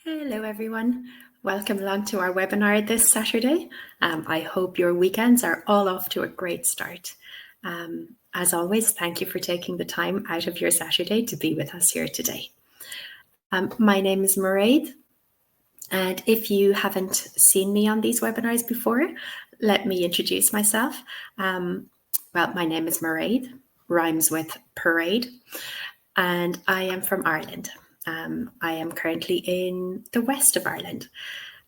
Hello everyone, welcome along to our webinar this Saturday. I hope your weekends are all off to a great start. As always, thank you for taking the time out of your Saturday to be with us here today. My name is Mairead, and if you haven't seen me on these webinars before, let me introduce myself. Well, my name is Mairead, rhymes with parade, and I am from Ireland. I am currently in the west of Ireland.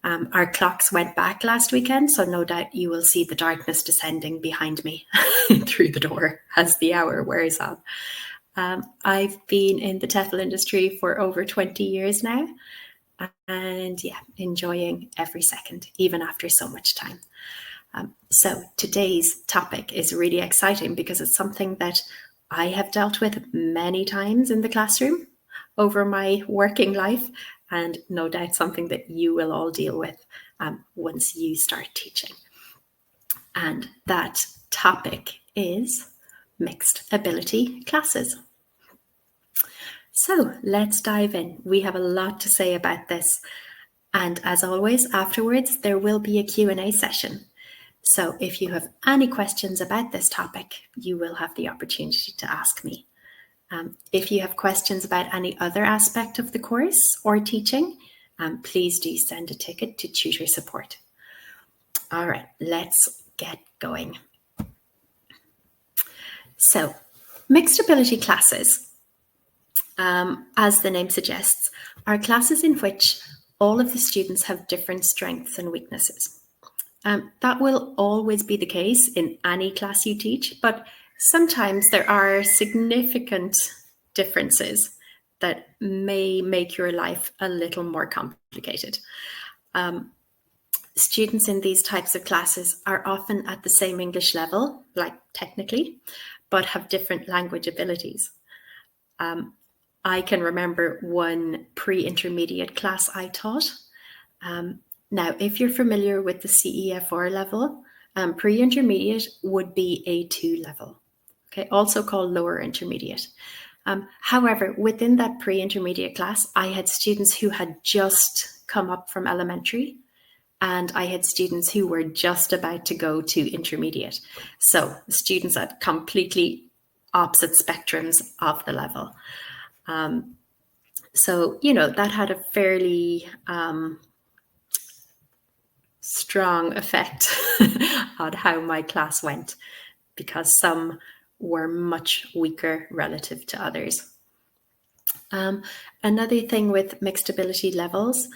Our clocks went back last weekend, so no doubt you will see the darkness descending behind me through the door as the hour wears on. I've been in the TEFL industry for over 20 years now, and yeah, enjoying every second, even after so much time. So today's topic is really exciting because it's something that I have dealt with many times in the classroom over my working life, and no doubt something that you will all deal with once you start teaching. And that topic is mixed ability classes. So let's dive in. We have a lot to say about this. And as always, afterwards, there will be a Q&A session. So if you have any questions about this topic, you will have the opportunity to ask me. If you have questions about any other aspect of the course or teaching, please do send a ticket to tutor support. All right, let's get going. So, mixed ability classes, as the name suggests, are classes in which all of the students have different strengths and weaknesses. That will always be the case in any class you teach, but sometimes there are significant differences that may make your life a little more complicated. Students in these types of classes are often at the same English level, like technically, but have different language abilities. I can remember one pre-intermediate class I taught. Now, if you're familiar with the CEFR level, pre-intermediate would be A2 level, okay, also called lower intermediate. However, within that pre-intermediate class, I had students who had just come up from elementary, and I had students who were just about to go to intermediate. So students at completely opposite spectrums of the level. So, you know, that had a fairly strong effect on how my class went, because some were much weaker relative to others. Another thing with mixed ability levels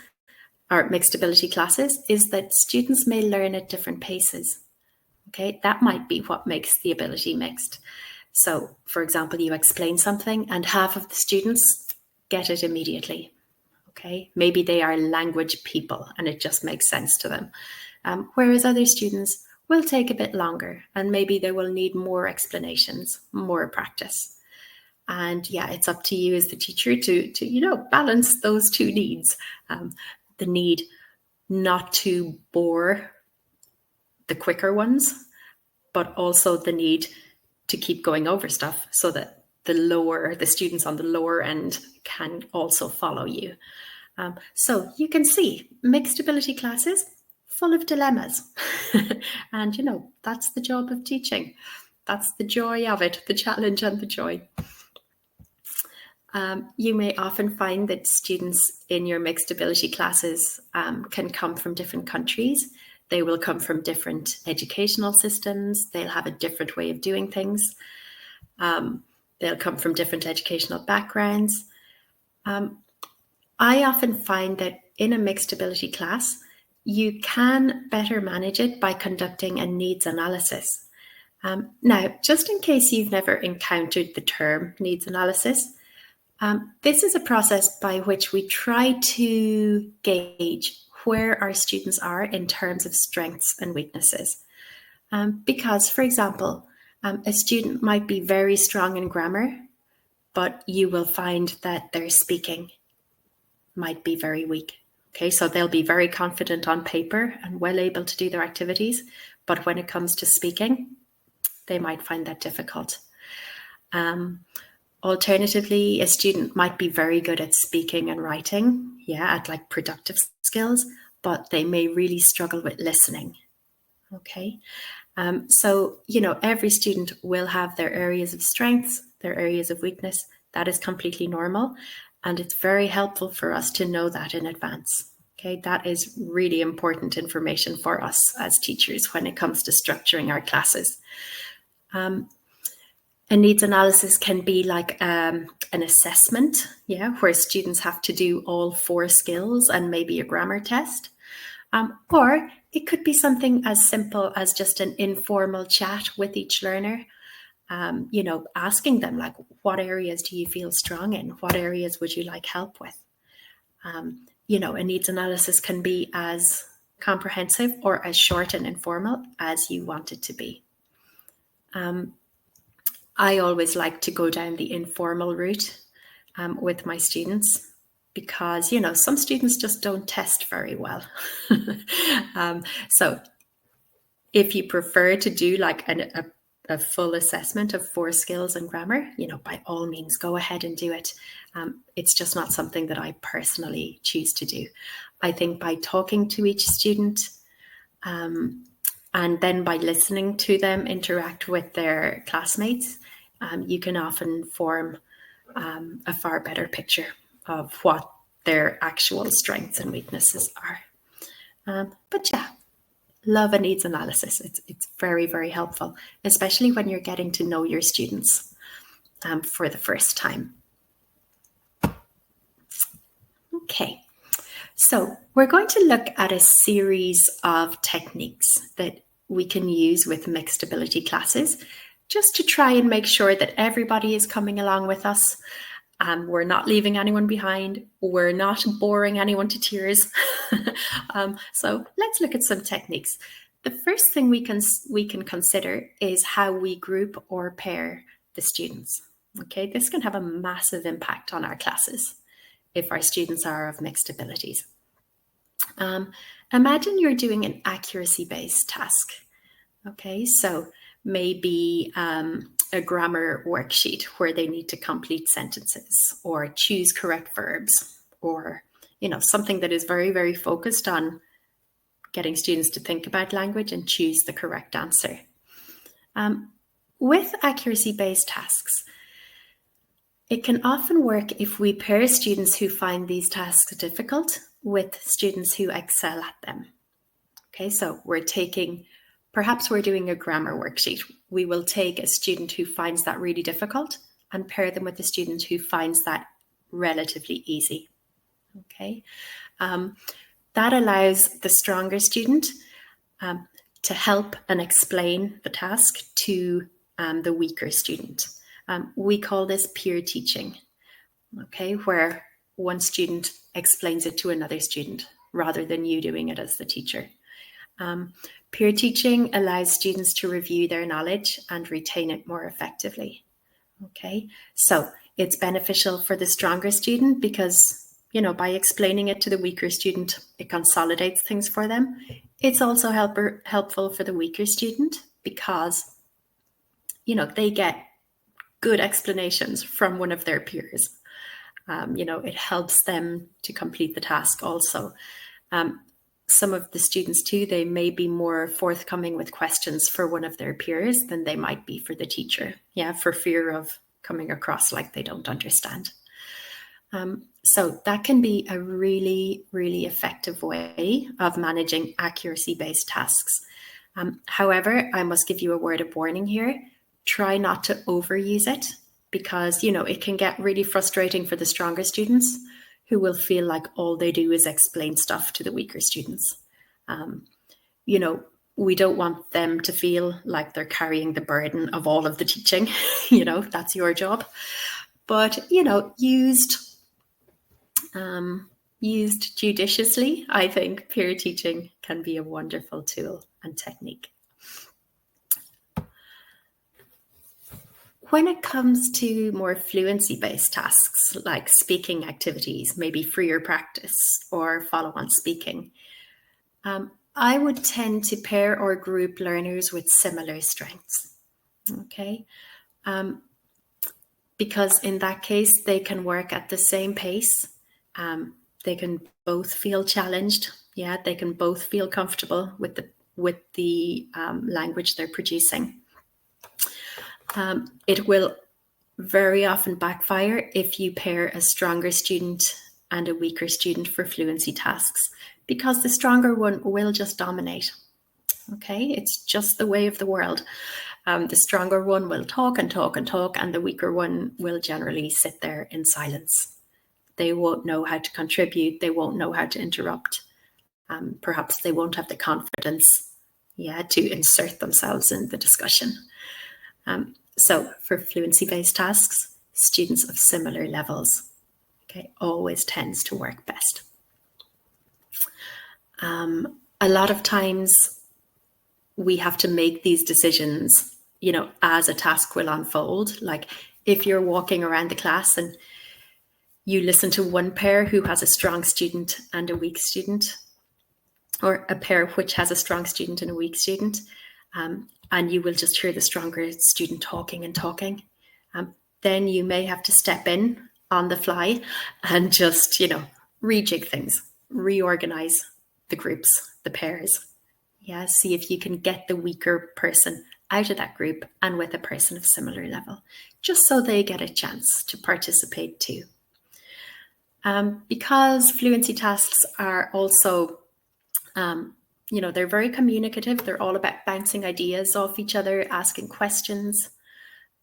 or mixed ability classes is that students may learn at different paces. Okay, that might be what makes the ability mixed. So, for example, you explain something and half of the students get it immediately. Okay, maybe they are language people and it just makes sense to them. Whereas other students will take a bit longer and maybe they will need more explanations, more practice. And yeah, it's up to you as the teacher to you know, balance those two needs. The need not to bore the quicker ones, but also the need to keep going over stuff so that the students on the lower end can also follow you. So you can see mixed ability classes full of dilemmas. And, you know, that's the job of teaching. That's the joy of it, the challenge and the joy. You may often find that students in your mixed ability classes can come from different countries. They will come from different educational systems. They'll have a different way of doing things. They'll come from different educational backgrounds. I often find that in a mixed ability class, you can better manage it by conducting a needs analysis. Now, just in case you've never encountered the term needs analysis, this is a process by which we try to gauge where our students are in terms of strengths and weaknesses. Because, for example, a student might be very strong in grammar, but you will find that their speaking might be very weak. Okay, so they'll be very confident on paper and well able to do their activities, but when it comes to speaking, they might find that difficult. Alternatively, a student might be very good at speaking and writing, at like productive skills, but they may really struggle with listening. Okay. So, every student will have their areas of strengths, their areas of weakness. That is completely normal. And it's very helpful for us to know that in advance. Okay, that is really important information for us as teachers when it comes to structuring our classes. A needs analysis can be like an assessment, where students have to do all 4 skills and maybe a grammar test. Or it could be something as simple as just an informal chat with each learner, asking them like, what areas do you feel strong in? What areas would you like help with? A needs analysis can be as comprehensive or as short and informal as you want it to be. I always like to go down the informal route with my students, because, some students just don't test very well. So if you prefer to do like a full assessment of 4 skills and grammar, by all means, go ahead and do it. It's just not something that I personally choose to do. I think by talking to each student and then by listening to them interact with their classmates, you can often form a far better picture of what their actual strengths and weaknesses are. But yeah, love a needs analysis. It's very, very helpful, especially when you're getting to know your students for the first time. Okay, so we're going to look at a series of techniques that we can use with mixed ability classes, just to try and make sure that everybody is coming along with us. We're not leaving anyone behind. We're not boring anyone to tears. So let's look at some techniques. The first thing we can consider is how we group or pair the students. Okay, this can have a massive impact on our classes if our students are of mixed abilities. Imagine you're doing an accuracy-based task. Okay, so maybe a grammar worksheet where they need to complete sentences or choose correct verbs, or something that is very, very focused on getting students to think about language and choose the correct answer. With accuracy-based tasks, it can often work if we pair students who find these tasks difficult with students who excel at them. Okay, so perhaps we're doing a grammar worksheet. We will take a student who finds that really difficult and pair them with a student who finds that relatively easy. Okay, that allows the stronger student to help and explain the task to the weaker student. We call this peer teaching, okay, where one student explains it to another student rather than you doing it as the teacher. Peer teaching allows students to review their knowledge and retain it more effectively. Okay, so it's beneficial for the stronger student because, by explaining it to the weaker student, it consolidates things for them. It's also helpful for the weaker student because, they get good explanations from one of their peers. It helps them to complete the task also. Some of the students too, they may be more forthcoming with questions for one of their peers than they might be for the teacher, for fear of coming across like they don't understand. So that can be a really, really effective way of managing accuracy-based tasks. However, I must give you a word of warning here. Try not to overuse it because, it can get really frustrating for the stronger students who will feel like all they do is explain stuff to the weaker students. We don't want them to feel like they're carrying the burden of all of the teaching. That's your job. But, used judiciously, I think peer teaching can be a wonderful tool and technique. When it comes to more fluency-based tasks like speaking activities, maybe freer practice or follow-on speaking, I would tend to pair or group learners with similar strengths, okay? Because in that case, they can work at the same pace, They can both feel challenged. Yeah, they can both feel comfortable with the language they're producing. It will very often backfire if you pair a stronger student and a weaker student for fluency tasks, because the stronger one will just dominate. Okay, it's just the way of the world. The stronger one will talk and talk and talk, and the weaker one will generally sit there in silence. They won't know how to contribute. They won't know how to interrupt. Perhaps they won't have the confidence, to insert themselves in the discussion. So for fluency-based tasks, students of similar levels, always tends to work best. A lot of times we have to make these decisions, as a task will unfold. Like if you're walking around the class and you listen to one pair who has a strong student and a weak student, or a pair which has a strong student and a weak student, and you will just hear the stronger student talking and talking, then you may have to step in on the fly and just, rejig things, reorganize the groups, the pairs. See if you can get the weaker person out of that group and with a person of similar level, just so they get a chance to participate too. Because fluency tasks are also, they're very communicative. They're all about bouncing ideas off each other, asking questions.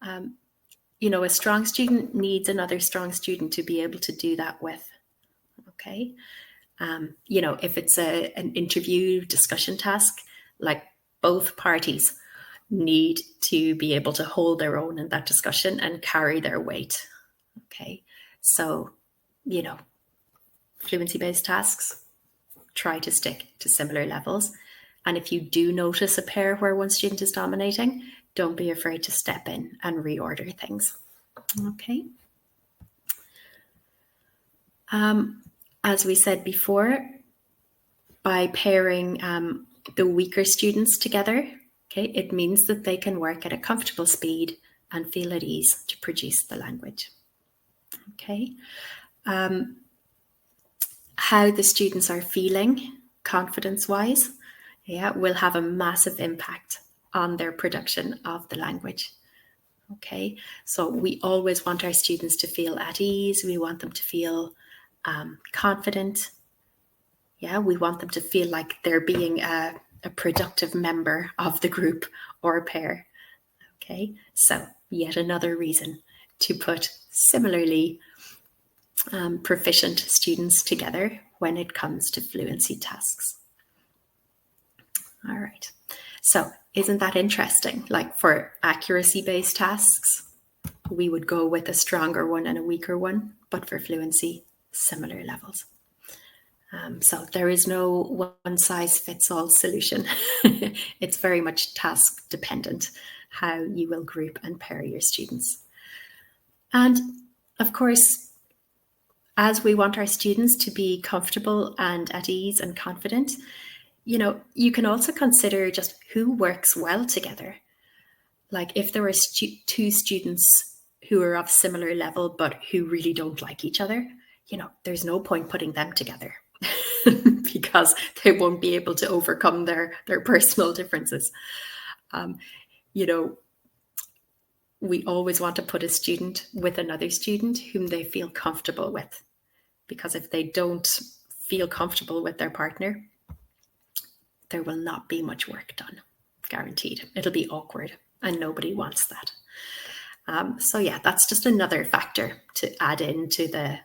A strong student needs another strong student to be able to do that with. Okay. If it's an interview discussion task, like both parties need to be able to hold their own in that discussion and carry their weight. Okay. So, fluency-based tasks, try to stick to similar levels. And if you do notice a pair where one student is dominating, don't be afraid to step in and reorder things. Okay. As we said before, by pairing the weaker students together, it means that they can work at a comfortable speed and feel at ease to produce the language. Okay. How the students are feeling confidence-wise, will have a massive impact on their production of the language. Okay, so we always want our students to feel at ease. We want them to feel confident. We want them to feel like they're being a productive member of the group or a pair. Okay, so yet another reason to put similarly proficient students together when it comes to fluency tasks. All right, so isn't that interesting? Like for accuracy-based tasks, we would go with a stronger one and a weaker one, but for fluency, similar levels. So there is no one-size-fits-all solution. It's very much task dependent how you will group and pair your students. And of course, as we want our students to be comfortable and at ease and confident, you can also consider just who works well together. Like if there are two students who are of similar level, but who really don't like each other, there's no point putting them together because they won't be able to overcome their personal differences. We always want to put a student with another student whom they feel comfortable with, because if they don't feel comfortable with their partner, there will not be much work done, guaranteed. It'll be awkward and nobody wants that. So that's just another factor to add into the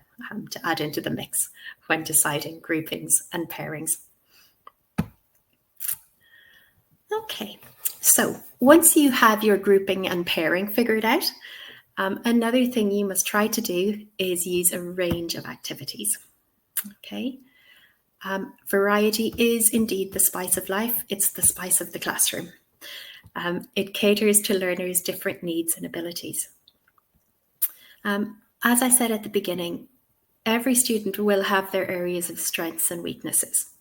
mix when deciding groupings and pairings. Okay, so once you have your grouping and pairing figured out, another thing you must try to do is use a range of activities. Okay. Variety is indeed the spice of life. It's the spice of the classroom. It caters to learners' different needs and abilities. As I said at the beginning, every student will have their areas of strengths and weaknesses.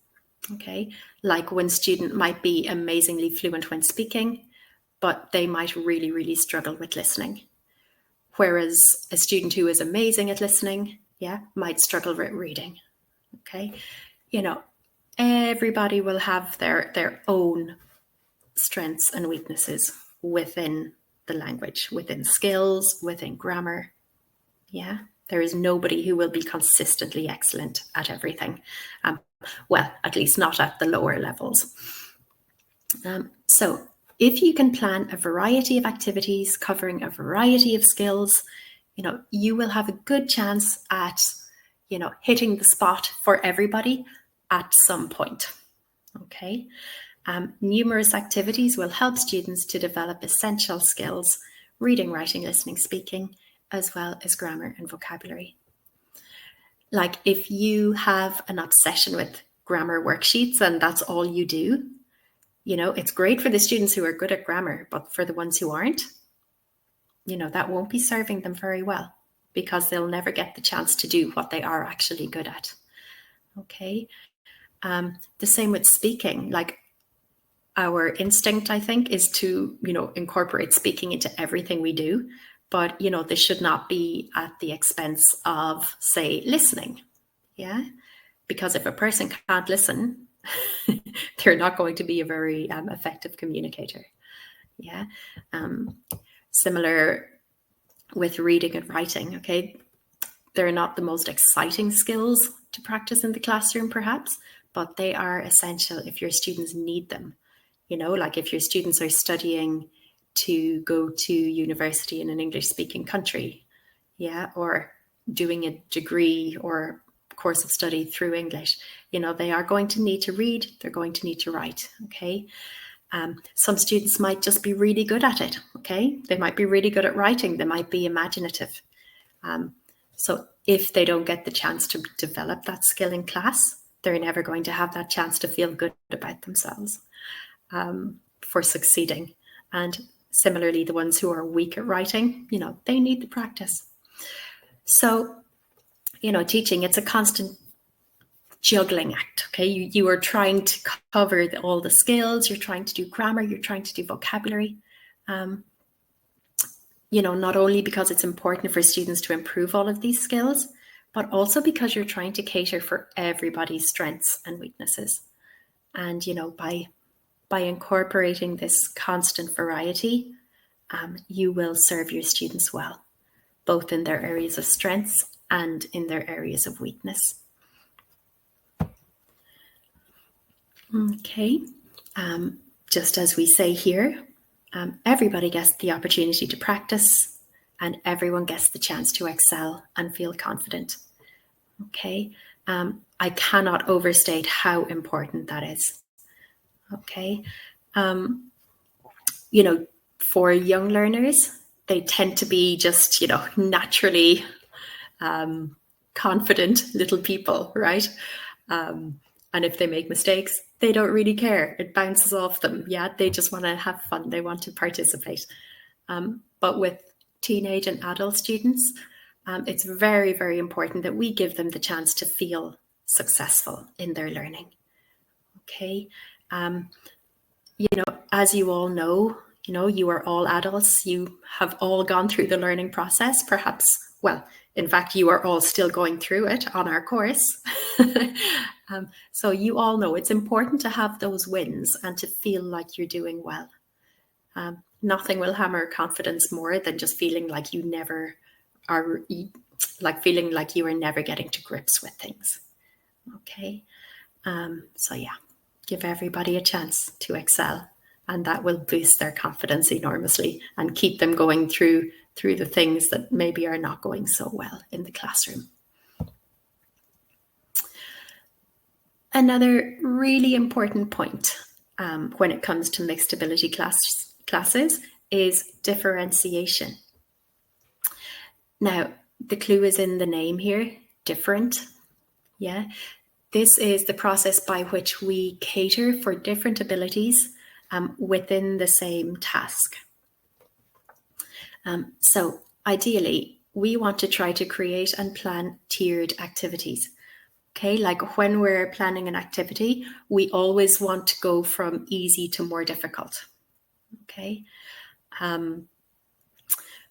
Okay, like one student might be amazingly fluent when speaking, but they might really, really struggle with listening. Whereas a student who is amazing at listening, might struggle with reading. Okay, everybody will have their own strengths and weaknesses within the language, within skills, within grammar. Yeah, there is nobody who will be consistently excellent at everything. Well, at least not at the lower levels. So if you can plan a variety of activities covering a variety of skills, you will have a good chance at, hitting the spot for everybody at some point. Okay. Numerous activities will help students to develop essential skills, reading, writing, listening, speaking, as well as grammar and vocabulary. Like if you have an obsession with grammar worksheets and that's all you do, it's great for the students who are good at grammar, but for the ones who aren't, that won't be serving them very well because they'll never get the chance to do what they are actually good at. Okay. The same with speaking. Like our instinct, I think, is to, incorporate speaking into everything we do. But, this should not be at the expense of, say, listening. Yeah. Because if a person can't listen, they're not going to be a very effective communicator. Yeah. Similar with reading and writing. Okay. They're not the most exciting skills to practice in the classroom, perhaps, but they are essential if your students need them. Like if your students are studying to go to university in an English-speaking country, yeah, or doing a degree or course of study through English, they are going to need to read, they're going to need to write, okay? Some students might just be really good at it, okay? They might be really good at writing, they might be imaginative. So if they don't get the chance to develop that skill in class, they're never going to have that chance to feel good about themselves for succeeding. And similarly, the ones who are weak at writing, they need the practice. So, teaching, it's a constant juggling act, okay? You are trying to cover all the skills, you're trying to do grammar, you're trying to do vocabulary. Not only because it's important for students to improve all of these skills, but also because you're trying to cater for everybody's strengths and weaknesses. And, by incorporating this constant variety, you will serve your students well, both in their areas of strengths and in their areas of weakness. Okay, just as we say here, everybody gets the opportunity to practice and everyone gets the chance to excel and feel confident. Okay, I cannot overstate how important that is. Okay, for young learners, they tend to be just, naturally confident little people, right? And if they make mistakes, they don't really care. It bounces off them. Yeah, they just want to have fun. They want to participate. But with teenage and adult students, it's very, very important that we give them the chance to feel successful in their learning. Okay. As you all know, you are all adults. You have all gone through the learning process, perhaps. Well, in fact, you are all still going through it on our course. So you all know it's important to have those wins and to feel like you're doing well. Nothing will hammer confidence more than just feeling like you never are, like feeling like you are never getting to grips with things. Okay. So yeah, give everybody a chance to excel, and that will boost their confidence enormously and keep them going through the things that maybe are not going so well in the classroom. Another really important point when it comes to mixed ability classes is differentiation. Now, the clue is in the name here, different. Yeah, this is the process by which we cater for different abilities within the same task. So ideally, we want to try to create and plan tiered activities. Okay, like when we're planning an activity, we always want to go from easy to more difficult. Okay.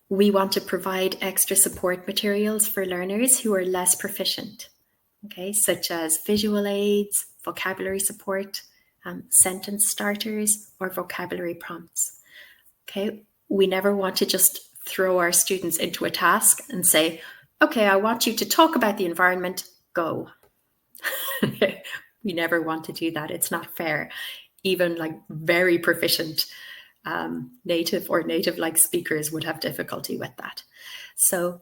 We want to provide extra support materials for learners who are less proficient. okay, such as visual aids, vocabulary support, sentence starters, or vocabulary prompts. Okay, we never want to just throw our students into a task and say, okay, I want you to talk about the environment, go. We never want to do that. It's not fair. Even like very proficient native or native-like speakers would have difficulty with that. So,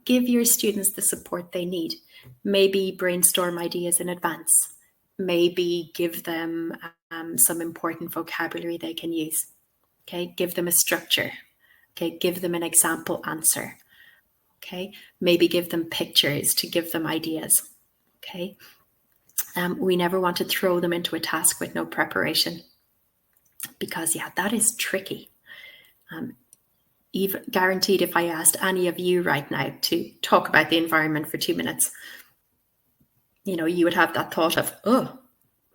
give your students the support they need. Maybe brainstorm ideas in advance. Maybe give them some important vocabulary they can use. Okay, give them a structure. Okay, give them an example answer. Okay, maybe give them pictures to give them ideas. Okay, we never want to throw them into a task with no preparation, because that is tricky. Even guaranteed, if I asked any of you right now to talk about the environment for 2 minutes, you would have that thought of, oh,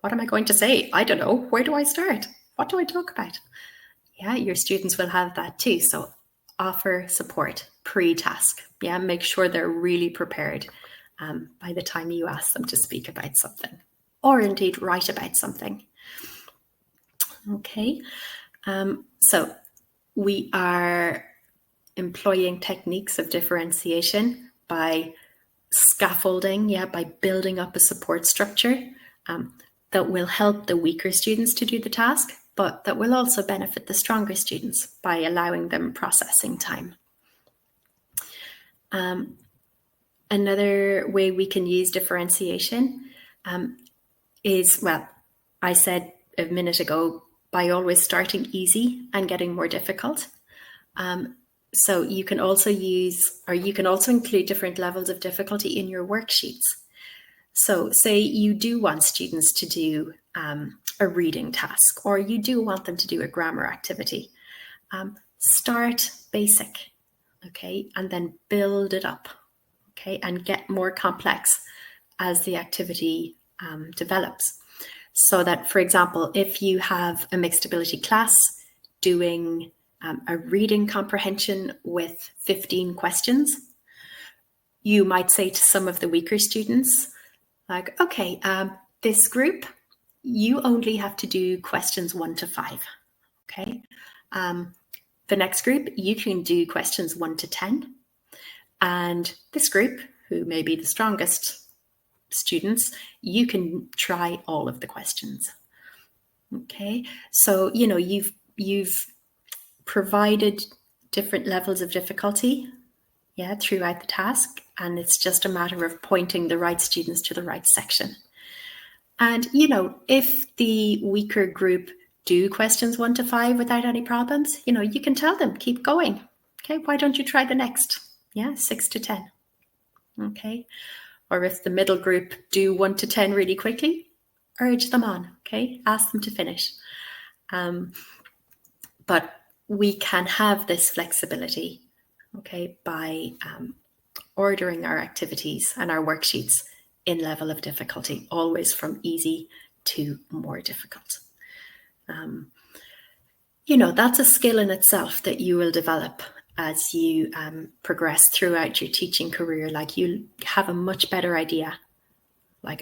what am I going to say? I don't know. Where do I start? What do I talk about? Yeah, your students will have that too. So offer support pre-task. Yeah, make sure they're really prepared by the time you ask them to speak about something, or indeed write about something. Okay, so we are employing techniques of differentiation by scaffolding, by building up a support structure that will help the weaker students to do the task, but that will also benefit the stronger students by allowing them processing time. Another way we can use differentiation is, well, I said a minute ago, by always starting easy and getting more difficult. So you can also include different levels of difficulty in your worksheets. So say you do want students to do a reading task, or you do want them to do a grammar activity. Start basic, okay, and then build it up, okay, and get more complex as the activity develops. So that, for example, if you have a mixed ability class doing a reading comprehension with 15 questions, you might say to some of the weaker students, like, okay, this group, you only have to do questions 1 to 5, okay? The next group, you can do questions 1 to 10. And this group, who may be the strongest students, you can try all of the questions. Okay, so you've provided different levels of difficulty throughout the task, and it's just a matter of pointing the right students to the right section. And if the weaker group do questions 1 to 5 without any problems, you can tell them, keep going. Okay, why don't you try the next 6 to 10? Okay, or if the middle group do 1 to 10 really quickly, urge them on. Okay, ask them to finish. But we can have this flexibility, okay, by ordering our activities and our worksheets in level of difficulty, always from easy to more difficult. That's a skill in itself that you will develop as you progress throughout your teaching career. Like, you have a much better idea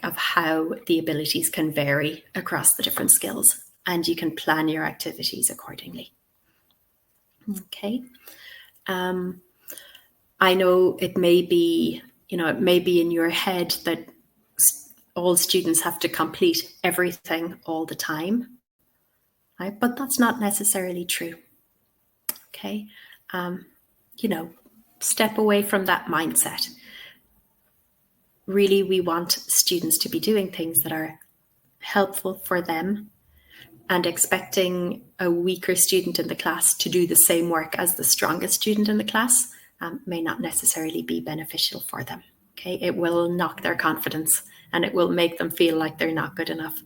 of how the abilities can vary across the different skills, and you can plan your activities accordingly. Okay. I know it may be in your head that all students have to complete everything all the time, right? But that's not necessarily true. Okay. Step away from that mindset. Really, we want students to be doing things that are helpful for them, and expecting a weaker student in the class to do the same work as the strongest student in the class may not necessarily be beneficial for them. Okay, it will knock their confidence, and it will make them feel like they're not good enough.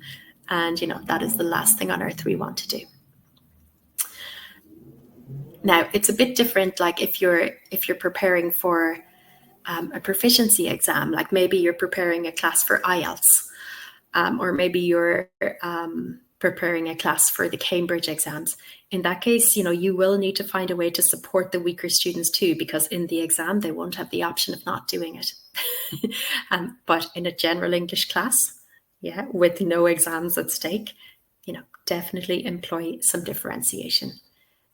And that is the last thing on earth we want to do. Now, it's a bit different, like if you're preparing for a proficiency exam, like maybe you're preparing a class for IELTS, or maybe you're preparing a class for the Cambridge exams. In that case, you will need to find a way to support the weaker students too, because in the exam, they won't have the option of not doing it. But in a general English class, with no exams at stake, definitely employ some differentiation.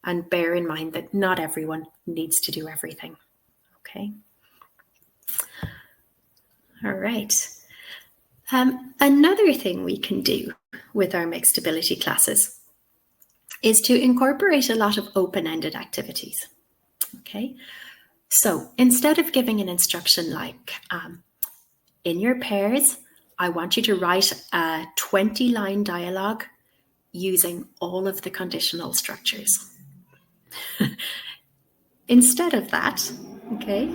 And bear in mind that not everyone needs to do everything. Okay. All right. Another thing we can do with our mixed ability classes is to incorporate a lot of open-ended activities. Okay. So instead of giving an instruction like, in your pairs, I want you to write a 20-line dialogue using all of the conditional structures. Instead of that, okay,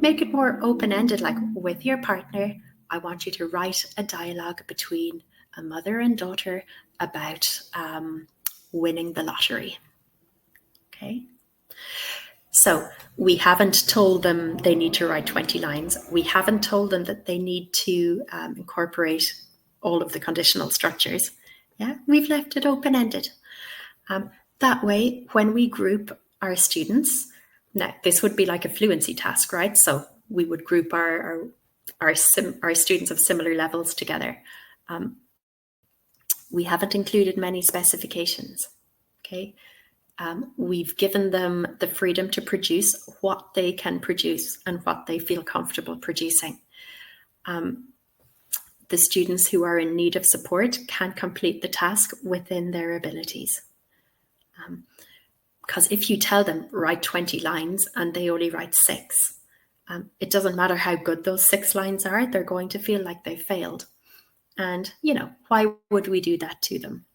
make it more open-ended, like with your partner, I want you to write a dialogue between a mother and daughter about winning the lottery. Okay. So we haven't told them they need to write 20 lines. We haven't told them that they need to incorporate all of the conditional structures. Yeah, we've left it open-ended. That way, when we group our students, now this would be like a fluency task, right? So we would group our students of similar levels together. We haven't included many specifications, okay? We've given them the freedom to produce what they can produce and what they feel comfortable producing. The students who are in need of support can complete the task within their abilities. Because if you tell them write 20 lines and they only write 6, it doesn't matter how good those 6 lines are, they're going to feel like they failed. And, why would we do that to them?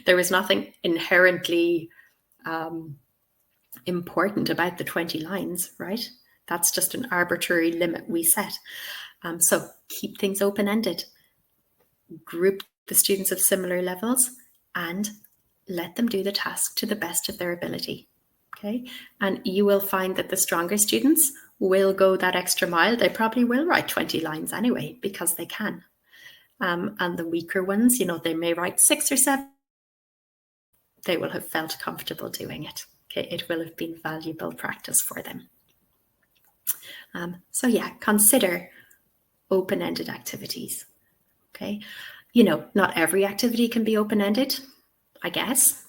There is nothing inherently important about the 20 lines, right? That's just an arbitrary limit we set. So keep things open-ended. Group the students of similar levels and let them do the task to the best of their ability. Okay. And you will find that the stronger students will go that extra mile. They probably will write 20 lines anyway, because they can. And the weaker ones, they may write 6 or 7. They will have felt comfortable doing it. Okay. It will have been valuable practice for them. So consider open-ended activities. Okay. Not every activity can be open-ended, I guess.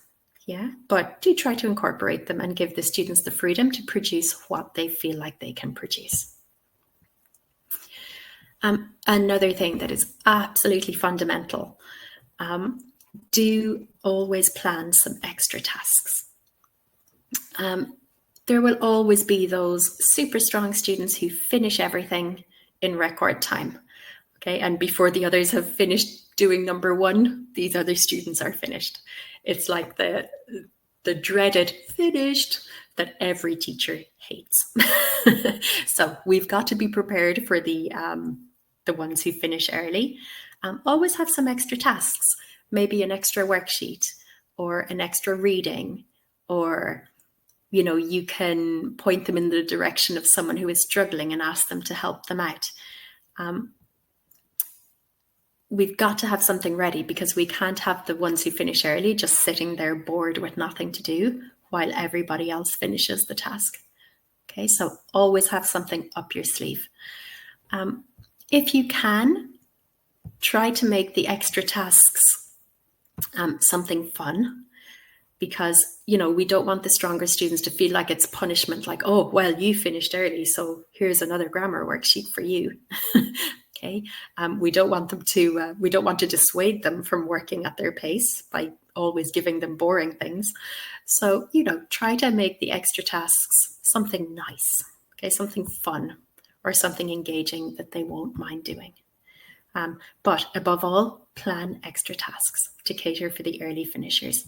Yeah, but do try to incorporate them and give the students the freedom to produce what they feel like they can produce. Another thing that is absolutely fundamental, do always plan some extra tasks. There will always be those super strong students who finish everything in record time. Okay, and before the others have finished doing number 1, these other students are finished. It's like the dreaded finished that every teacher hates. So we've got to be prepared for the ones who finish early. Always have some extra tasks, maybe an extra worksheet or an extra reading, or you can point them in the direction of someone who is struggling and ask them to help them out. We've got to have something ready, because we can't have the ones who finish early just sitting there bored with nothing to do while everybody else finishes the task. Okay, so always have something up your sleeve. If you can, try to make the extra tasks something fun, because, we don't want the stronger students to feel like it's punishment, like, oh, well, you finished early, so here's another grammar worksheet for you. Okay. We don't want to dissuade them from working at their pace by always giving them boring things. So, try to make the extra tasks something nice, okay, something fun or something engaging that they won't mind doing. But above all, plan extra tasks to cater for the early finishers.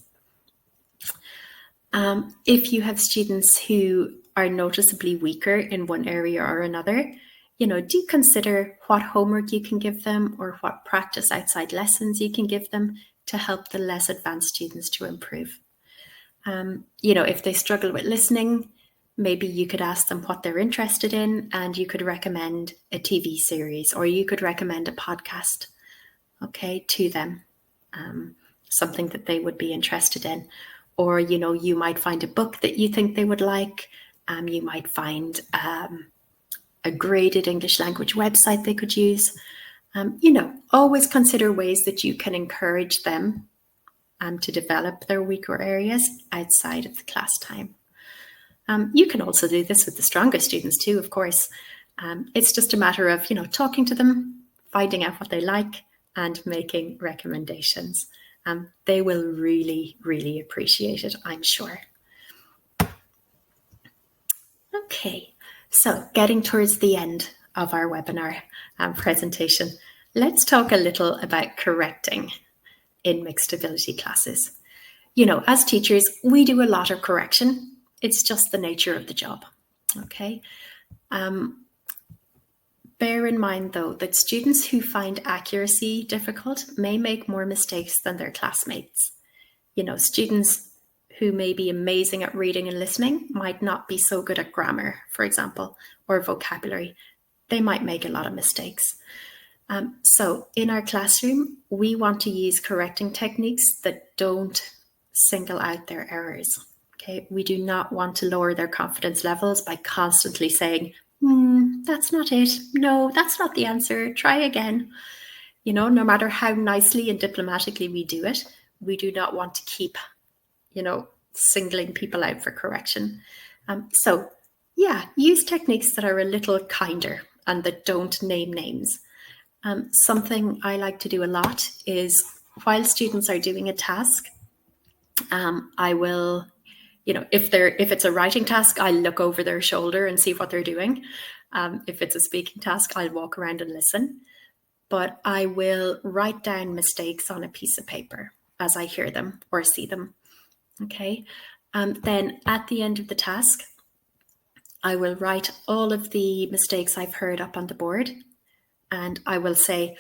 If you have students who are noticeably weaker in one area or another, do consider what homework you can give them or what practice outside lessons you can give them to help the less advanced students to improve. If they struggle with listening, maybe you could ask them what they're interested in, and you could recommend a TV series, or you could recommend a podcast, okay, to them. something that they would be interested in. Or, you might find a book that you think they would like. You might find a graded English language website they could use. Always consider ways that you can encourage them to develop their weaker areas outside of the class time. You can also do this with the stronger students too, of course. It's just a matter of, talking to them, finding out what they like, and making recommendations. They will really, really appreciate it, I'm sure. Okay, so getting towards the end of our webinar presentation, let's talk a little about correcting in mixed ability classes. As teachers, we do a lot of correction. It's just the nature of the job, okay? Bear in mind, though, that students who find accuracy difficult may make more mistakes than their classmates. Students who may be amazing at reading and listening might not be so good at grammar, for example, or vocabulary. They might make a lot of mistakes. So in our classroom, we want to use correcting techniques that don't single out their errors. Okay, we do not want to lower their confidence levels by constantly saying, that's not it. No, that's not the answer. Try again. No matter how nicely and diplomatically we do it, we do not want to keep, singling people out for correction. So use techniques that are a little kinder and that don't name names. Something I like to do a lot is while students are doing a task, I will, if it's a writing task, I'll look over their shoulder and see what they're doing. If it's a speaking task, I'll walk around and listen. But I will write down mistakes on a piece of paper as I hear them or see them. Okay. Then at the end of the task, I will write all of the mistakes I've heard up on the board. And I will say,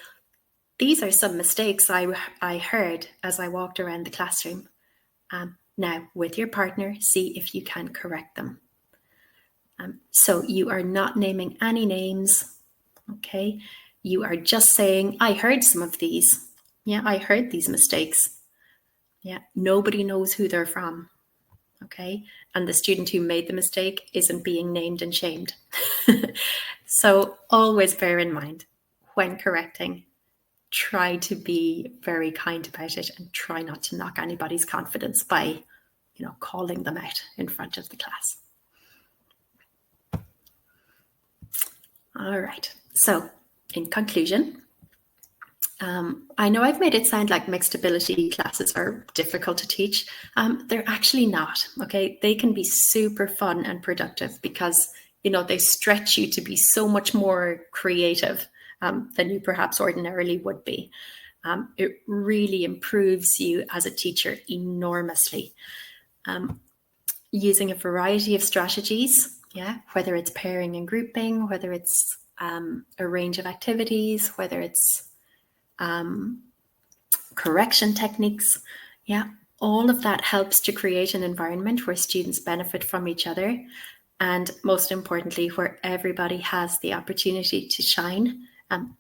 these are some mistakes I heard as I walked around the classroom. Now, with your partner, see if you can correct them. So you are not naming any names, okay? You are just saying, I heard some of these. Yeah, I heard these mistakes. Yeah, nobody knows who they're from, okay? And the student who made the mistake isn't being named and shamed. So always bear in mind, when correcting, try to be very kind about it and try not to knock anybody's confidence by, calling them out in front of the class. All right. So in conclusion, I know I've made it sound like mixed ability classes are difficult to teach. They're actually not, okay? They can be super fun and productive because, they stretch you to be so much more creative than you perhaps ordinarily would be. It really improves you as a teacher enormously. Using a variety of strategies, whether it's pairing and grouping, whether it's a range of activities, whether it's correction techniques, all of that helps to create an environment where students benefit from each other, and most importantly, where everybody has the opportunity to shine,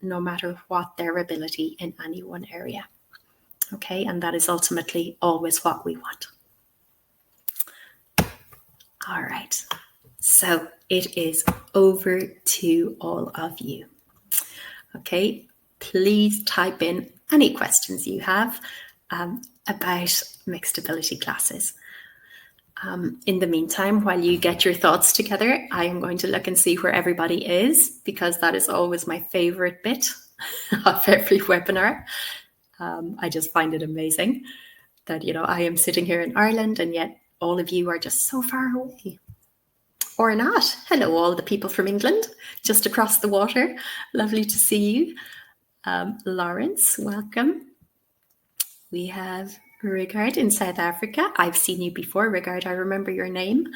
no matter what their ability in any one area. Okay, and that is ultimately always what we want. All right, so it is over to all of you. Okay, please type in any questions you have about mixed ability classes. In the meantime, while you get your thoughts together, I am going to look and see where everybody is, because that is always my favorite bit of every webinar. I just find it amazing that, I am sitting here in Ireland and yet all of you are just so far away. Or not. Hello, all the people from England, just across the water. Lovely to see you. Lawrence, welcome. We have Rigard in South Africa. I've seen you before, Rigard. I remember your name.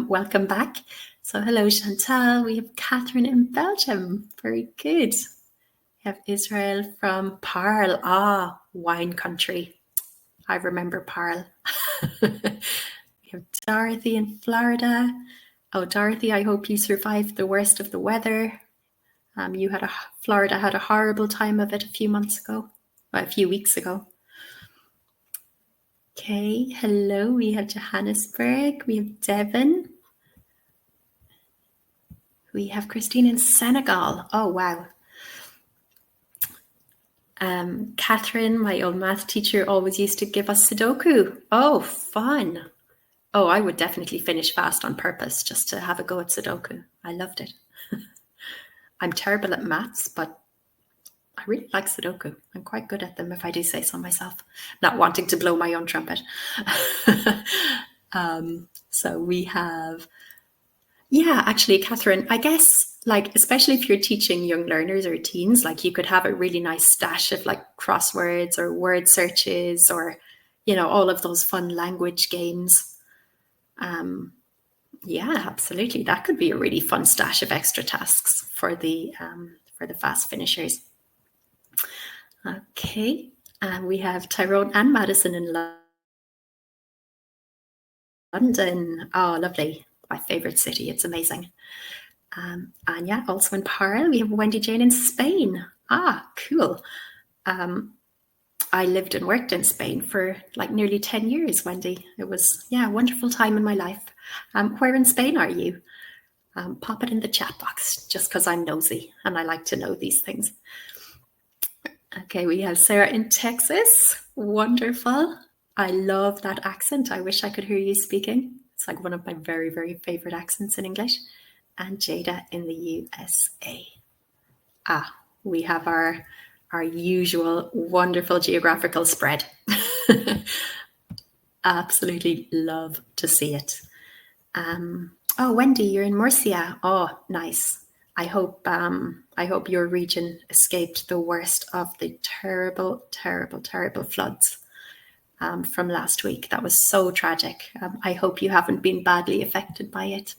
Welcome back. So hello, Chantal. We have Catherine in Belgium. Very good. We have Israel from Parle. Wine country. I remember Parle. We have Dorothy in Florida. Oh, Dorothy, I hope you survived the worst of the weather. Florida had a horrible time of it a few weeks ago. Okay, hello, we have Johannesburg, we have Devon, we have Christine in Senegal. Oh, wow. Catherine, my old math teacher, always used to give us Sudoku. Oh, fun. Oh, I would definitely finish fast on purpose just to have a go at Sudoku. I loved it. I'm terrible at maths, but I really like Sudoku. I'm quite good at them, if I do say so myself, not wanting to blow my own trumpet. So we have, yeah, actually, Catherine, I guess, like, especially if you're teaching young learners or teens, like, you could have a really nice stash of like crosswords or word searches or, all of those fun language games. Yeah, absolutely. That could be a really fun stash of extra tasks for the fast finishers. Okay, and we have Tyrone and Madison in London. Oh, lovely. My favorite city. It's amazing. And yeah, also in Parle, we have Wendy Jane in Spain. Ah, cool. I lived and worked in Spain for like nearly 10 years, Wendy. It was, yeah, a wonderful time in my life. Where in Spain are you? Pop it in the chat box just because I'm nosy and I like to know these things. Okay, we have Sarah in Texas. Wonderful. I love that accent. I wish I could hear you speaking. It's like one of my very, very favorite accents in English. And Jada in the USA. Ah, we have our usual wonderful geographical spread. Absolutely love to see it. Oh, Wendy, you're in Murcia. Oh, nice. I hope your region escaped the worst of the terrible, terrible, terrible floods from last week. That was so tragic. I hope you haven't been badly affected by it.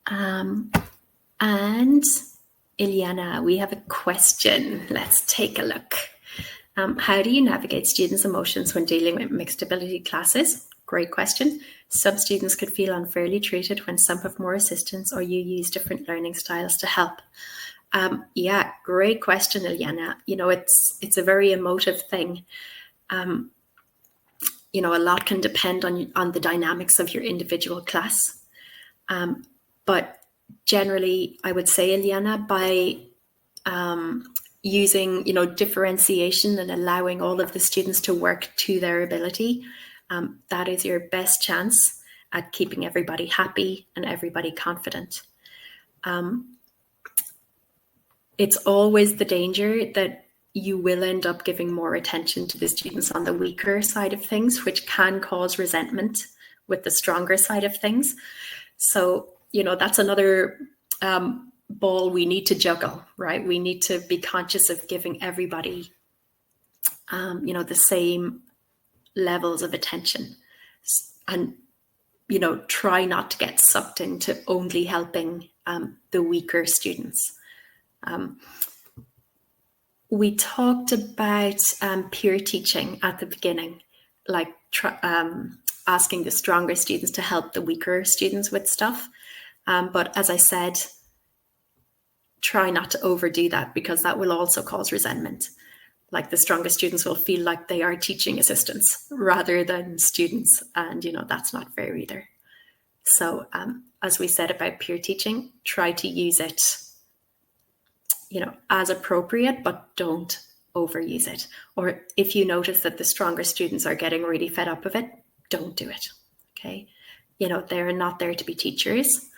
And Ilyana, we have a question. Let's take a look. How do you navigate students' emotions when dealing with mixed ability classes? Great question. Some students could feel unfairly treated when some have more assistance or you use different learning styles to help. Yeah, great question, Ilyana. It's a very emotive thing. A lot can depend on the dynamics of your individual class. But generally, I would say, Ilyana, by using, differentiation and allowing all of the students to work to their ability, that is your best chance at keeping everybody happy and everybody confident. It's always the danger that you will end up giving more attention to the students on the weaker side of things, which can cause resentment with the stronger side of things. So, that's another ball we need to juggle, right? We need to be conscious of giving everybody, the same levels of attention and, try not to get sucked into only helping the weaker students. We talked about peer teaching at the beginning, like asking the stronger students to help the weaker students with stuff. But as I said, try not to overdo that because that will also cause resentment. Like the stronger students will feel like they are teaching assistants rather than students. And, that's not fair either. So as we said about peer teaching, try to use it, as appropriate, but don't overuse it. Or if you notice that the stronger students are getting really fed up of it, don't do it. Okay. They're not there to be teachers.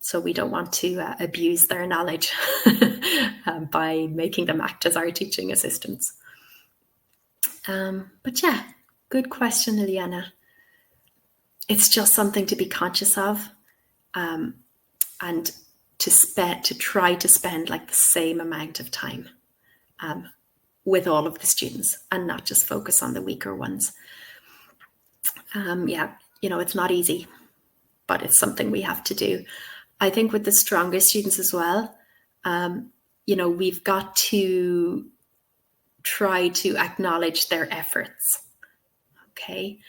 So we don't want to abuse their knowledge by making them act as our teaching assistants. But yeah, good question, Ilyana. It's just something to be conscious of, and to try to spend like the same amount of time with all of the students and not just focus on the weaker ones. Yeah, it's not easy, but it's something we have to do. I think with the stronger students as well, we've got to try to acknowledge their efforts. Okay.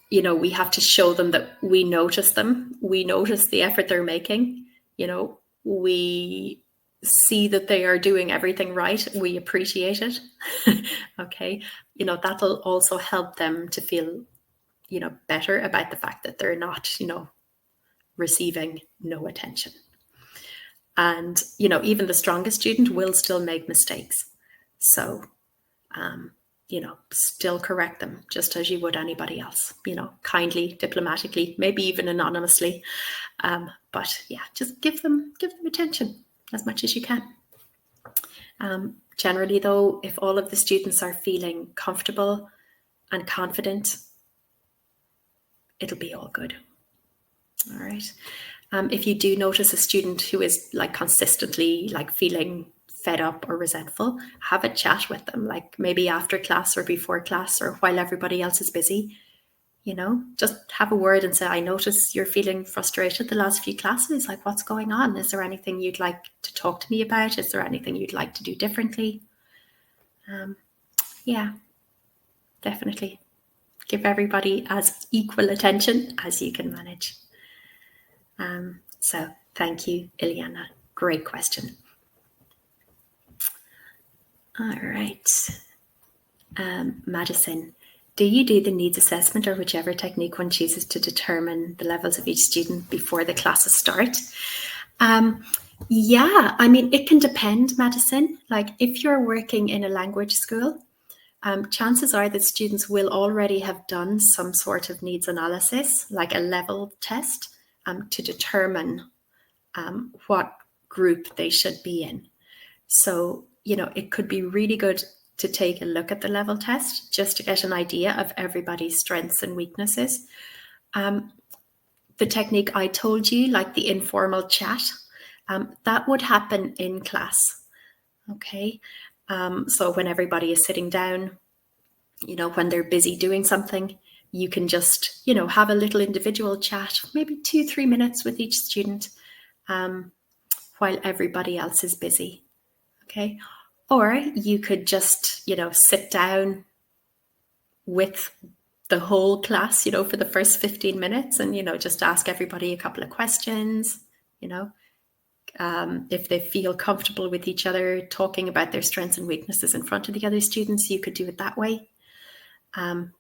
We have to show them that we notice them. We notice the effort they're making. We see that they are doing everything right, we appreciate it. Okay, that'll also help them to feel, better about the fact that they're not, receiving no attention. And, even the strongest student will still make mistakes. So, still correct them just as you would anybody else, kindly, diplomatically, maybe even anonymously. But yeah, just give them attention as much as you can. Generally though, if all of the students are feeling comfortable and confident, it'll be all good. All right. If you do notice a student who is like consistently like feeling fed up or resentful, have a chat with them, like maybe after class or before class or while everybody else is busy. Just have a word and say, I notice you're feeling frustrated the last few classes. Like, what's going on? Is there anything you'd like to talk to me about? Is there anything you'd like to do differently? Yeah, definitely. Give everybody as equal attention as you can manage. So thank you, Ileana. Great question. All right. Madison, do you do the needs assessment or whichever technique one chooses to determine the levels of each student before the classes start? Yeah, I mean, it can depend, Madison. Like if you're working in a language school, chances are that students will already have done some sort of needs analysis, like a level test, to determine what group they should be in. So, it could be really good to take a look at the level test just to get an idea of everybody's strengths and weaknesses. The technique I told you, like the informal chat, that would happen in class. Okay. So when everybody is sitting down, when they're busy doing something, you can just, have a little individual chat, maybe 2-3 minutes with each student while everybody else is busy. Okay. Or you could just, sit down with the whole class, for the first 15 minutes and, just ask everybody a couple of questions, if they feel comfortable with each other talking about their strengths and weaknesses in front of the other students, you could do it that way.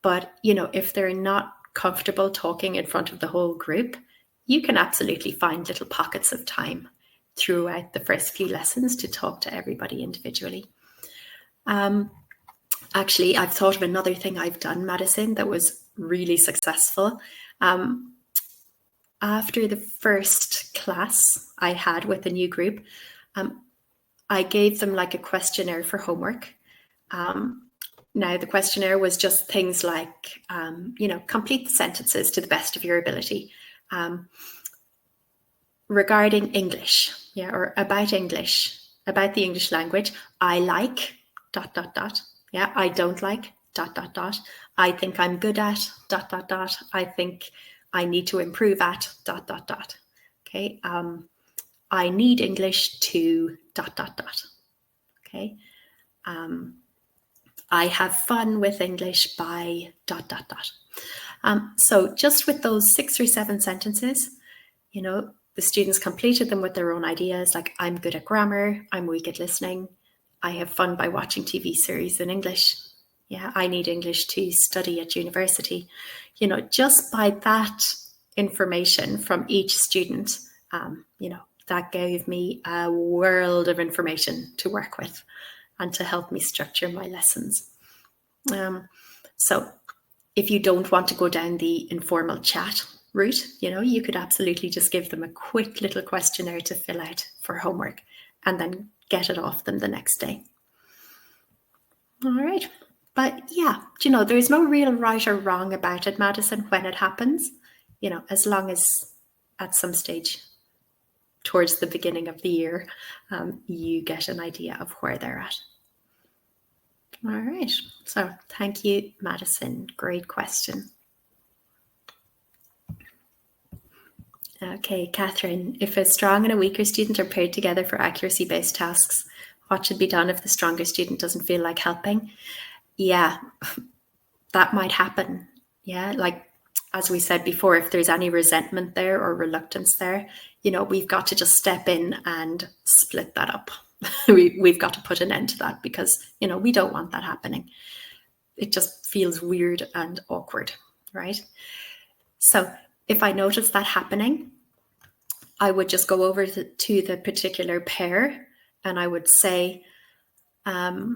But, if they're not comfortable talking in front of the whole group, you can absolutely find little pockets of time throughout the first few lessons to talk to everybody individually. Actually, I've thought of another thing I've done, Madison, that was really successful. After the first class I had with a new group, I gave them like a questionnaire for homework. Now, the questionnaire was just things like, complete the sentences to the best of your ability. Regarding English, or about the English language, I like ... Yeah, I don't like ... I think I'm good at ... I think I need to improve at ... Okay. I need English to ... Okay. I have fun with English by ... So just with those 6 or 7 sentences, the students completed them with their own ideas, like I'm good at grammar, I'm weak at listening, I have fun by watching TV series in English. Yeah, I need English to study at university. Just by that information from each student, that gave me a world of information to work with and to help me structure my lessons. So if you don't want to go down the informal chat route, you could absolutely just give them a quick little questionnaire to fill out for homework and then get it off them the next day. All right. But yeah, there's no real right or wrong about it, Madison, when it happens, as long as at some stage towards the beginning of the year, you get an idea of where they're at. All right. So thank you, Madison. Great question. Okay, Catherine, if a strong and a weaker student are paired together for accuracy-based tasks, what should be done if the stronger student doesn't feel like helping? Yeah, that might happen. Yeah, like as we said before, if there's any resentment there or reluctance there, we've got to just step in and split that up. We've got to put an end to that because, we don't want that happening. It just feels weird and awkward, right? So if I notice that happening, I would just go over to the particular pair and I would say, okay,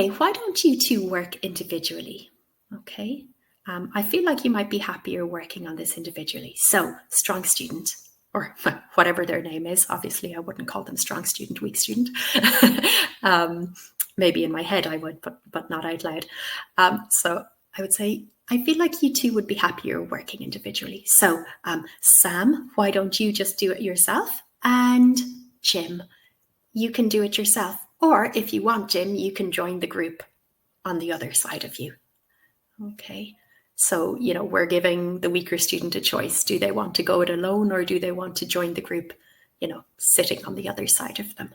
why don't you two work individually? Okay. I feel like you might be happier working on this individually. So, strong student, or whatever their name is. Obviously, I wouldn't call them strong student, weak student. Maybe in my head I would, but not out loud. So I would say, I feel like you two would be happier working individually. So, Sam, why don't you just do it yourself? And Jim, you can do it yourself. Or if you want, Jim, you can join the group on the other side of you. Okay. So, we're giving the weaker student a choice. Do they want to go it alone or do they want to join the group, sitting on the other side of them?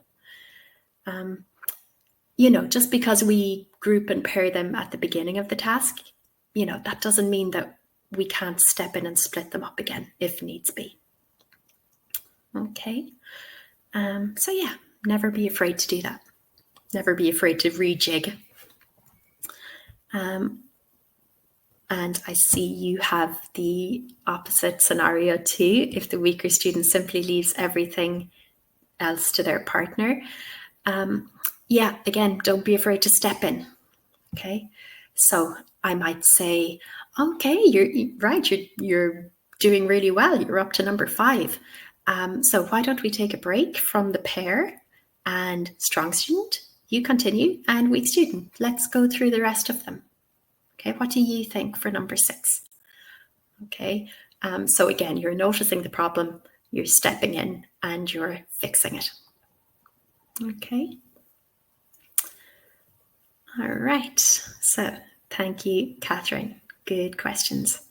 Just because we group and pair them at the beginning of the task, that doesn't mean that we can't step in and split them up again if needs be. Okay. So yeah, never be afraid to do that. Never be afraid to rejig. And I see you have the opposite scenario too. If the weaker student simply leaves everything else to their partner. Yeah, again, don't be afraid to step in. Okay. So I might say, okay, you're right. You're doing really well. You're up to number 5. So why don't we take a break from the pair and strong student, you continue, and weak student, let's go through the rest of them. Okay, what do you think for number 6? Okay, so again, you're noticing the problem, you're stepping in, and you're fixing it. Okay. All right, so thank you, Catherine. Good questions.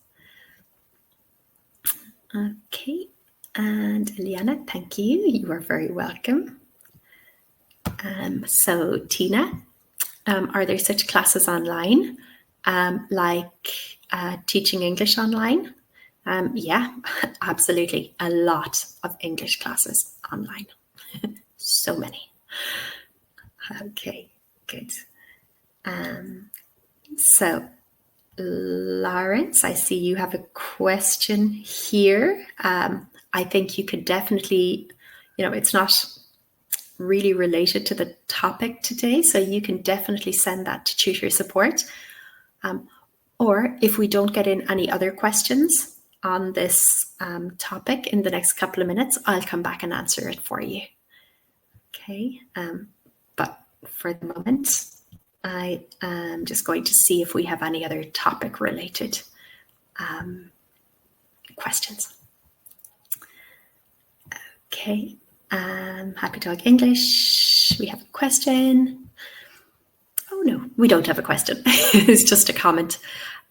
Okay, and Eliana, thank you. You are very welcome. So Tina, are there such classes online, like teaching English online? Yeah, absolutely. A lot of English classes online. So many. Okay, good. So Lawrence, I see you have a question here. I think you could definitely, it's not really related to the topic today, so you can definitely send that to tutor support. Or if we don't get in any other questions on this topic in the next couple of minutes, I'll come back and answer it for you. Okay, but for the moment, I am just going to see if we have any other topic related questions. Okay, Happy Dog English, we have a question. Oh no, we don't have a question. It's just a comment.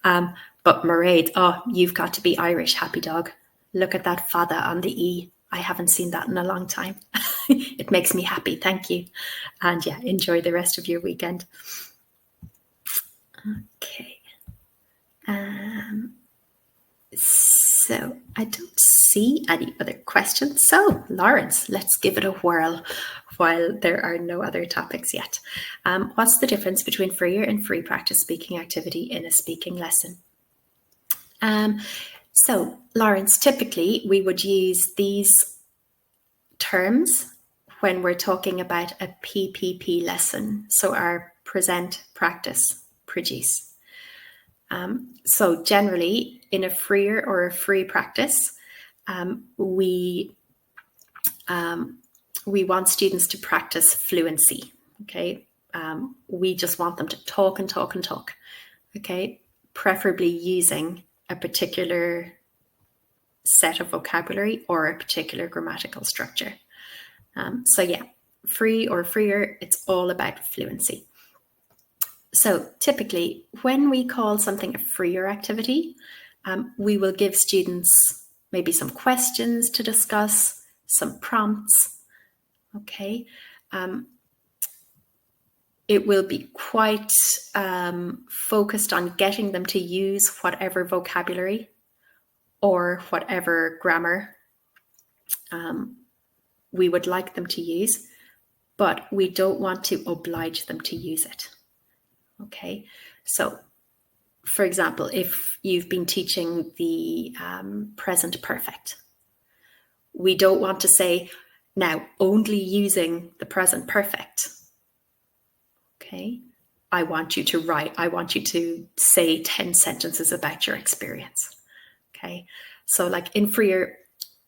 But Mairead, you've got to be Irish, Happy Dog. Look at that fada on the E. I haven't seen that in a long time. It makes me happy. Thank you. And yeah, enjoy the rest of your weekend. Okay. So I don't see any other questions. So Lawrence, let's give it a whirl while there are no other topics yet. What's the difference between freer and free practice speaking activity in a speaking lesson? So Lawrence, typically we would use these terms when we're talking about a PPP lesson. So our present, practice, produce. So generally in a freer or a free practice, we want students to practice fluency. Okay. We just want them to talk and talk and talk. Okay. Preferably using a particular set of vocabulary or a particular grammatical structure. So yeah, free or freer, it's all about fluency. So typically when we call something a freer activity, we will give students maybe some questions to discuss, some prompts. Okay. it will be quite focused on getting them to use whatever vocabulary or whatever grammar we would like them to use, but we don't want to oblige them to use it. Okay, so for example, if you've been teaching the present perfect, we don't want to say, now only using the present perfect. Okay, I want you to say 10 sentences about your experience. Okay, so like in Freer,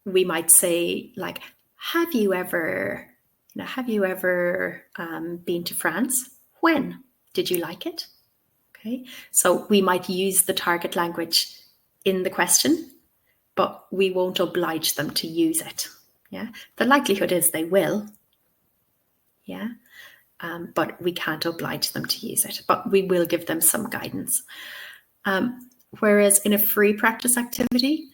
we might say like, have you ever been to France? When? Did you like it? Okay, so we might use the target language in the question, but we won't oblige them to use it. Yeah, the likelihood is they will. Yeah, but we can't oblige them to use it, but we will give them some guidance. Whereas in a free practice activity,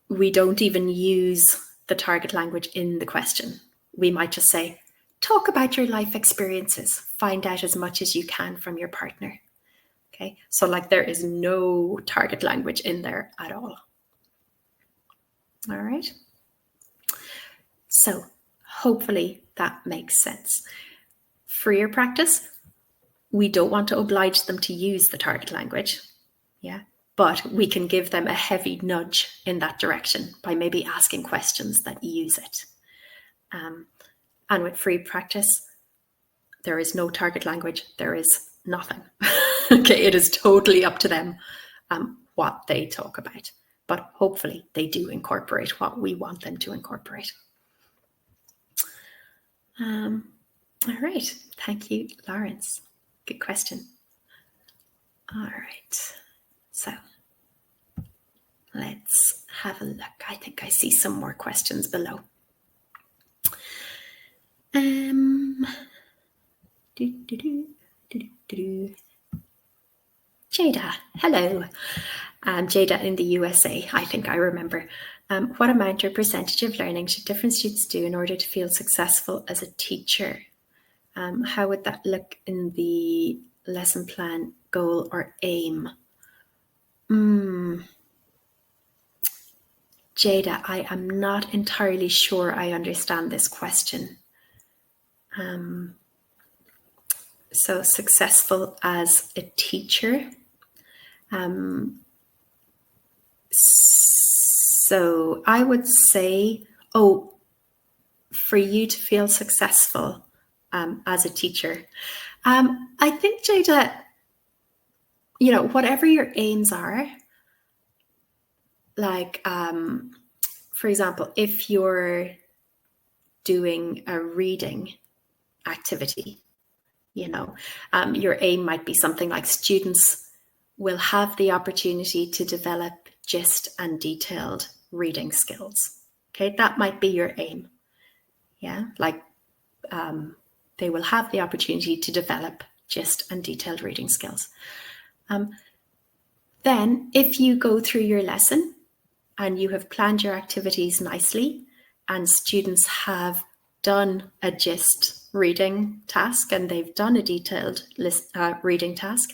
we don't even use the target language in the question. We might just say, talk about your life experiences, find out as much as you can from your partner. Okay, so like there is no target language in there at all. All right. So hopefully that makes sense. Freer practice, we don't want to oblige them to use the target language. Yeah, but we can give them a heavy nudge in that direction by maybe asking questions that use it. And with free practice, there is no target language, there is nothing. Okay, it is totally up to them what they talk about, but hopefully they do incorporate what we want them to incorporate. All right, thank you, Lawrence. Good question. All right, so let's have a look. I think I see some more questions below. Jada, hello. Jada in the USA, I think I remember. What amount or percentage of learning should different students do in order to feel successful as a teacher? How would that look in the lesson plan, goal, or aim? Jada, I am not entirely sure I understand this question. So successful as a teacher. So I would say, for you to feel successful as a teacher. I think, Jada, whatever your aims are, like, for example, if you're doing a reading activity, your aim might be something like students will have the opportunity to develop gist and detailed reading skills. Okay, that might be your aim. Yeah, like they will have the opportunity to develop gist and detailed reading skills. Then if you go through your lesson and you have planned your activities nicely and students have done a gist reading task and they've done a detailed reading task,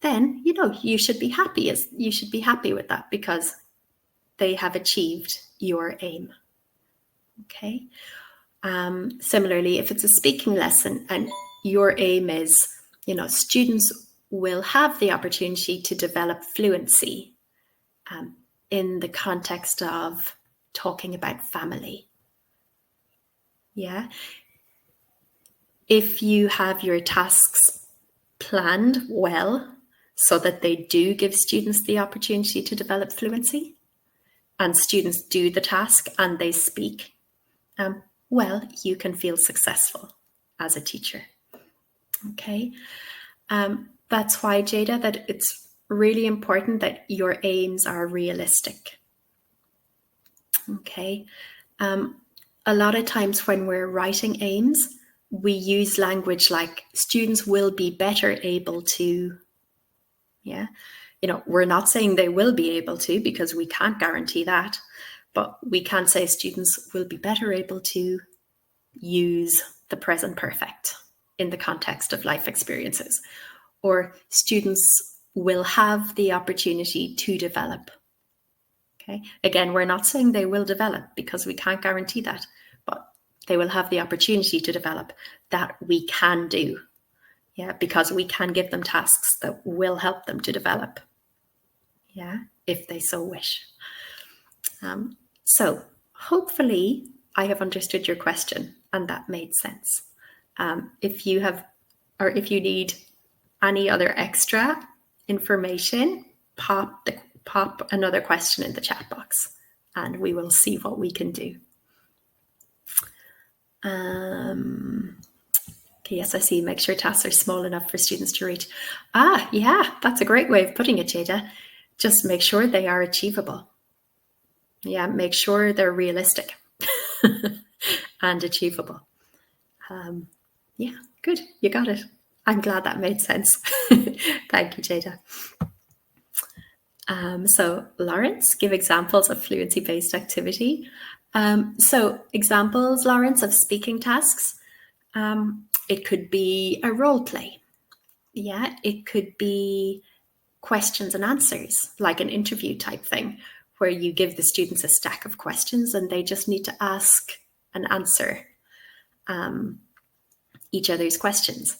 then you should be happy with that because they have achieved your aim. Okay. Similarly, if it's a speaking lesson and your aim is, students will have the opportunity to develop fluency in the context of talking about family. Yeah. If you have your tasks planned well so that they do give students the opportunity to develop fluency and students do the task and they speak, well, you can feel successful as a teacher. Okay. That's why, Jada, that it's really important that your aims are realistic. Okay. A lot of times when we're writing aims, we use language like students will be better able to, we're not saying they will be able to because we can't guarantee that, but we can say students will be better able to use the present perfect. in the context of life experiences, or students will have the opportunity to develop. Okay, again, we're not saying they will develop because we can't guarantee that, but they will have the opportunity to develop. That we can do, yeah, because we can give them tasks that will help them to develop, yeah, if they so wish. So hopefully I have understood your question and that made sense. If you have, or if you need any other extra information, pop another question in the chat box and we will see what we can do. Okay, yes, I see. Make sure tasks are small enough for students to reach. Yeah, that's a great way of putting it, Jada. Just make sure they are achievable. Yeah, make sure they're realistic and achievable. Yeah, good. You got it. I'm glad that made sense. Thank you, Jada. So Lawrence, give examples of fluency-based activity. So examples, Lawrence, of speaking tasks. It could be a role play. Yeah, it could be questions and answers, like an interview type thing, where you give the students a stack of questions and they just need to ask and answer each other's questions.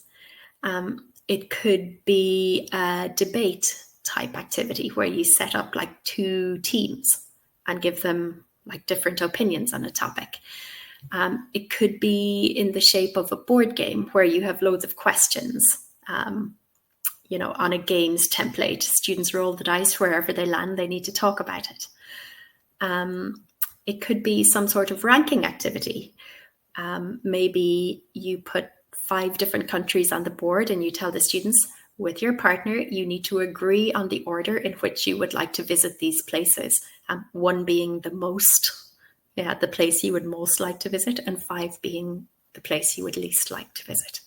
It could be a debate type activity where you set up like two teams and give them like different opinions on a topic. It could be in the shape of a board game where you have loads of questions, you know, on a games template. Students roll the dice, wherever they land, they need to talk about it. It could be some sort of ranking activity. Maybe you put 5 different countries on the board and you tell the students, with your partner, you need to agree on the order in which you would like to visit these places. 1 being the most, yeah, the place you would most like to visit, and 5 being the place you would least like to visit.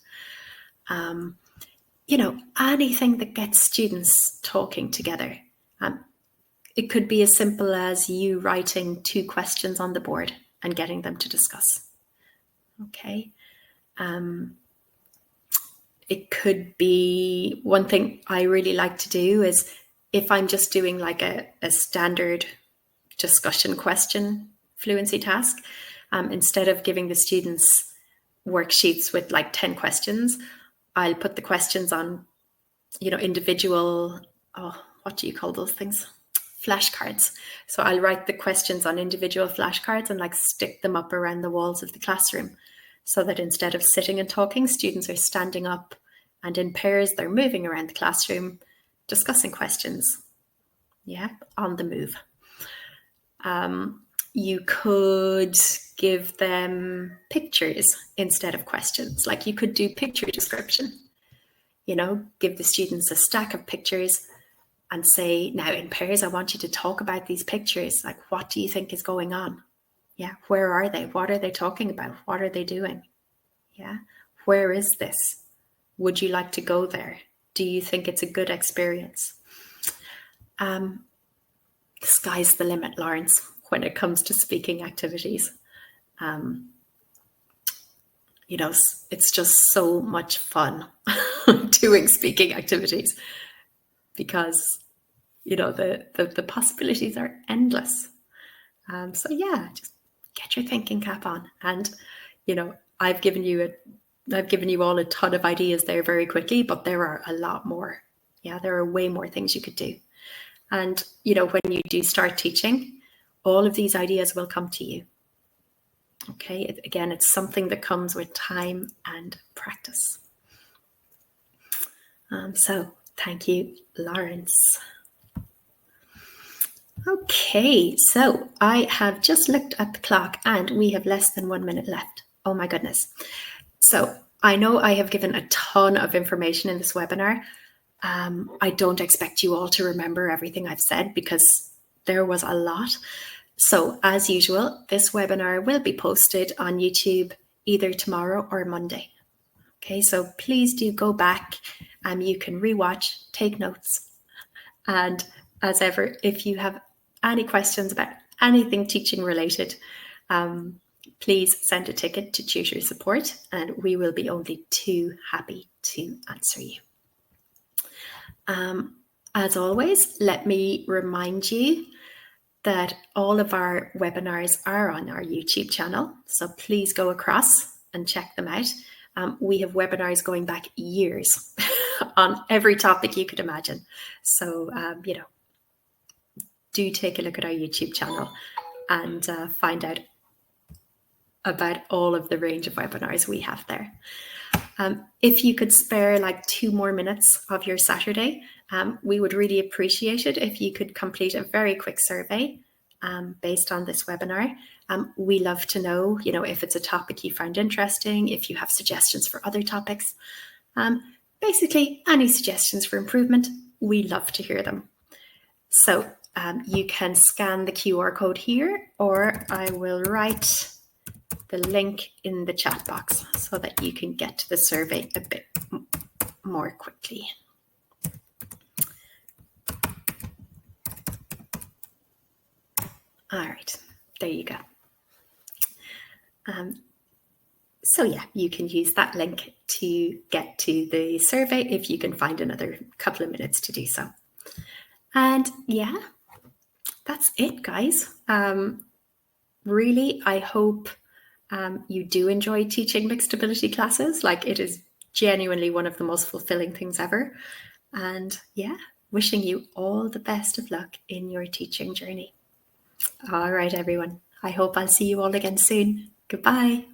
You know, anything that gets students talking together. It could be as simple as you writing 2 questions on the board and getting them to discuss. Okay. It could be, one thing I really like to do is, if I'm just doing like a standard discussion question fluency task, instead of giving the students worksheets with like 10 questions, I'll put the questions on, you know, individual, what do you call those things? Flashcards. So I'll write the questions on individual flashcards and like stick them up around the walls of the classroom, so that instead of sitting and talking, students are standing up and in pairs they're moving around the classroom discussing questions, yeah, on the move. You could give them pictures instead of questions. Like you could do picture description, you know, give the students a stack of pictures and say, now in pairs, I want you to talk about these pictures. Like, what do you think is going on? Yeah, where are they? What are they talking about? What are they doing? Yeah, where is this? Would you like to go there? Do you think it's a good experience? Sky's the limit, Lawrence, when it comes to speaking activities. You know, it's just so much fun doing speaking activities, because, you know, the possibilities are endless. So yeah, just get your thinking cap on. And, you know, I've given you all a ton of ideas there very quickly, but there are a lot more. Yeah, there are way more things you could do. And, you know, when you do start teaching, all of these ideas will come to you. Okay, again, it's something that comes with time and practice. So thank you, Lawrence. Okay, so I have just looked at the clock and we have less than 1 minute left. Oh my goodness. So I know I have given a ton of information in this webinar. I don't expect you all to remember everything I've said, because there was a lot. So as usual, this webinar will be posted on YouTube either tomorrow or Monday. Okay, so please do go back and you can rewatch, take notes. And as ever, if you have any questions about anything teaching related, please send a ticket to tutor support and we will be only too happy to answer you. As always, let me remind you that all of our webinars are on our YouTube channel, so please go across and check them out. We have webinars going back years on every topic you could imagine. So, do take a look at our YouTube channel and find out about all of the range of webinars we have there. If you could spare like 2 more minutes of your Saturday, we would really appreciate it if you could complete a very quick survey based on this webinar. We love to know, if it's a topic you find interesting, if you have suggestions for other topics, basically any suggestions for improvement, we love to hear them. So you can scan the QR code here, or I will write the link in the chat box so that you can get to the survey a bit more quickly. All right, there you go. So yeah, you can use that link to get to the survey if you can find another couple of minutes to do so. And yeah, that's it, guys. Really, I hope you do enjoy teaching mixed ability classes. Like, it is genuinely one of the most fulfilling things ever. And yeah, wishing you all the best of luck in your teaching journey. All right, everyone. I hope I'll see you all again soon. Goodbye.